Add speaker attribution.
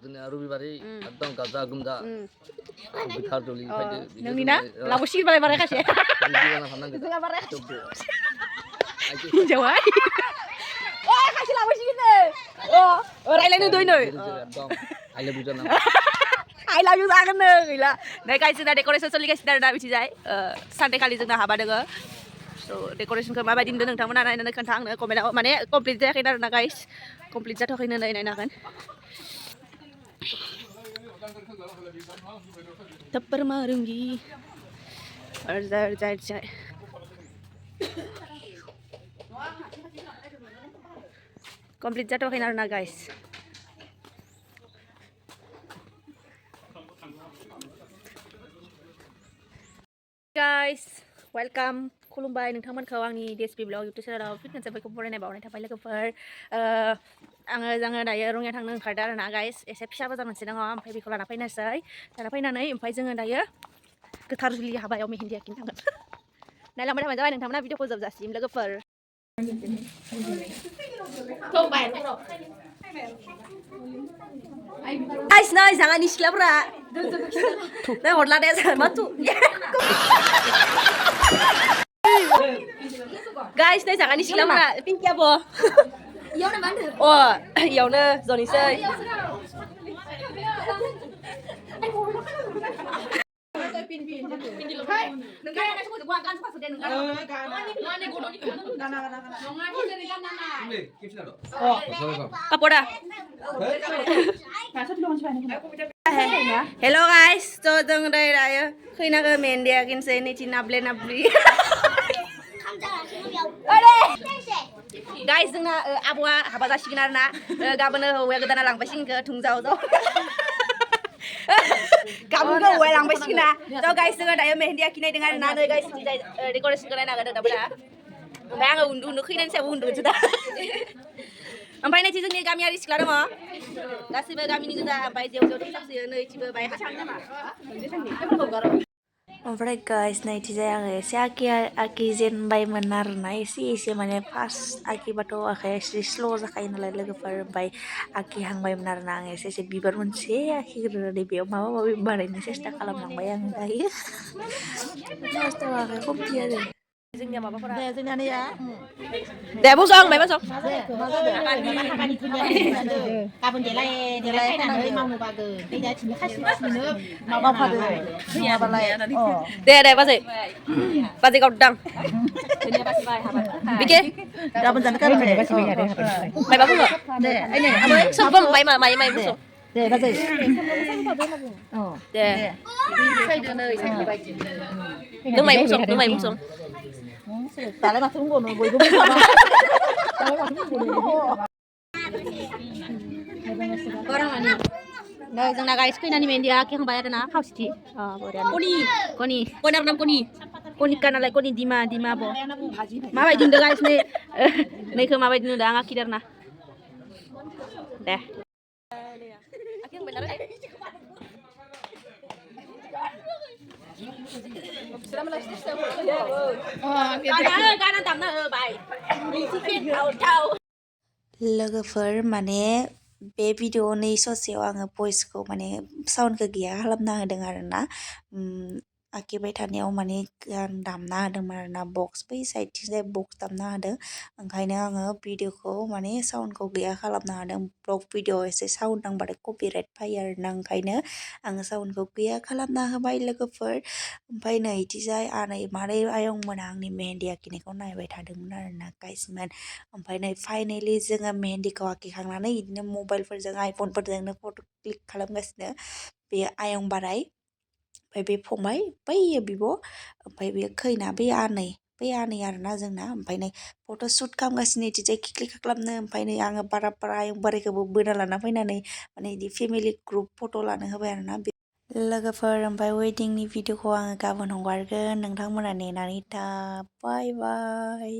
Speaker 1: जोंना रबिबारै एकदम गाजा गोमजा गोथार जुलि फैदो
Speaker 2: नोंनि ना लाबो सिबाय बाराय खासे जोंहा बाराय हिनजावा खासे लाबो सिगिनो रायलायनो दोयनो
Speaker 1: एकदम आइ लाभ इउ जाना
Speaker 2: I love you जागोन नो गैला नै गाइस जोंना डेकोरेसन सोलिगासिनो आरोना बिथिजाय सानडे खालि जोंना हाबा दोङो स' डेकोरेसनखौ माबायदि नुदों नोंथांमोना नायनानै खोन्था आंनो कमेन्टआव माने कमप्लिट जायाखै आरोना गाइस कमप्लिट जाथ'वाखैनो नै नायनो हागोन थप्पर मारूंगी जाय कमप्लिट जाथ'वाखैनो आरोना गाइस guys welcome खुलुमबाय नोंथांमोनखौ आंनि DSP ब्लग YouTube चेनेलाव फिन खनसे बयखौबो बरायनाय बावनाय थाबाय लोगोफोर जोङो दायो रङिया थांनो ओंखारदों आरोना गाइस एसे फिसा बाजार मोनसे दङ ओमफ्राय बेखौ लाना फैनोसै लाना फैनानै ओमफ्राय जोङो दायो गोथार जुलि हाबायाव मेहेन्दी आखिनो थांगोन नायलांबाय थाबानो जाबाय नोंथांमोना भिडिअखौ जोबजासिम लोगोफोर guys नै जागानि सिख्लाफोरा नै हरला दे मा तु guys नै जागानि सिख्लाफोरा पिंकी आब' इयावनो मा होनदों इयावनो जनिसै kapoda hello guys so जों दायो खैनाखौ मेहेन्दी आखिनोसै नैथि नाब्ले नाब्लि गाइस जोंना आब'आ हाबा जासिगोन आरोना गाबोनो हौवाया गोदाना लांबायसिगोन थुंजाव गाबोनो हौवाया लांबायसिगोन ना थ' गाइस जोङो दायो मेहेन्दी आखिनाय दङ आरोना नै गाइस डेकोरेसनखौ नायनो हागोन दाबोना ओमफ्राय आङो उन्दु खैनानि सायाव उन्दुनोसो दा ओमफ्राय नैथि जोंनि गामियारि सिख्ला दङ गासैबो गामिनि गोजा ओमफ्राय जेव थैसाबसोयो नैथिबो बाय ओमफ्राय गाइस नैथिजाय आङो एसे आखिजेनबायमोन आरोना एसे माने फार्स्ट आखिबाथ' आखाइया एसे स्ल' जाखायो नालाय लोगोफोर ओमफ्राय आखिहांबायमोन आरोना आं एसे बिबार मोनसे आखिग्रोनानै बेयाव माबा माबि बानायनो सेस्था खालामलांबाय आं दायो फार्स्टआव आखाइ खमथि आरो जोंनिया माबाफोरा दे जोंनिया नैया दे बसं बाय बसं गाबोन देलाय फैनानै मावनो बागो दैया थिनो खासिनो माबाफादो फैयाबालाय दे बाजै गावदां बिके गाबोन जानो गारबाय मायबा बुङो दे आइने आबै सबम माय बुसं दे बाजै दे साइदो नै साइदबाय नों माय बुसं दालाय माथो बुंबावनो बयबो बुंखाबाय नै जोंना गाइस खैनानि मेहेन्दी आखिखांबाय आरोना खावसेथि कनि नाम कनिका नालाय कनि दिमा आब' माबायदि नुदों गाइस नैखौ माबायदि नुदों आं आखिदों आरोना दे लोगोफोर माने बे भिडिअनि ससेयाव आङो भइसखौ माने साउन्डखौ गैया खालामना होदों आरोना आखिबाय थानायाव माने गान दामना होदोंमोन आरोना बक्स बै साइडथिंजाय बक्स दामना होदों ओंखायनो आङो भिडिअखौ माने साउन्डखौ गैया खालामना होदों ब्लग भिडिअ एसे साउन्ड नांबाथाय कपिराइट फैयो आरोना ओंखायनो आङो साउन्डखौ गैया खालामना होबाय लोगोफोर ओमफ्राय नैथिजाय आनै मादै आयंमोना आंनि मेहेन्दी आखिनायखौ नायबाय थादोंमोन आरोना गाइसमोन ओमफ्राय नै फाइनेलि जोङो मेहेन्दिखौ आखिखांनानै बिदिनो मबाइलफोरजों आइफनफोरजोंनो फट' क्लिक खालामगासिनो बे आयं बाराय ओमफ्राय बे फंबाय बैयो बिब' ओमफ्राय बे खैना बै आनै आरोना जोंना ओमफ्राय नै फट' शुट खालामगासिनो इथिजाय खिक्लि खालामनो ओमफ्राय नै आङो बारा आयं बारायखौबो बोना लाना फैनानै माने बिदि फेमिलि ग्रुप फट' लानो होबाय आरोना लोगोफोर ओमफ्राय वेडिंनि भिडिअखौ आङो गाबोन हगारगोन नोंथांमोना नेनानै था बाय बाय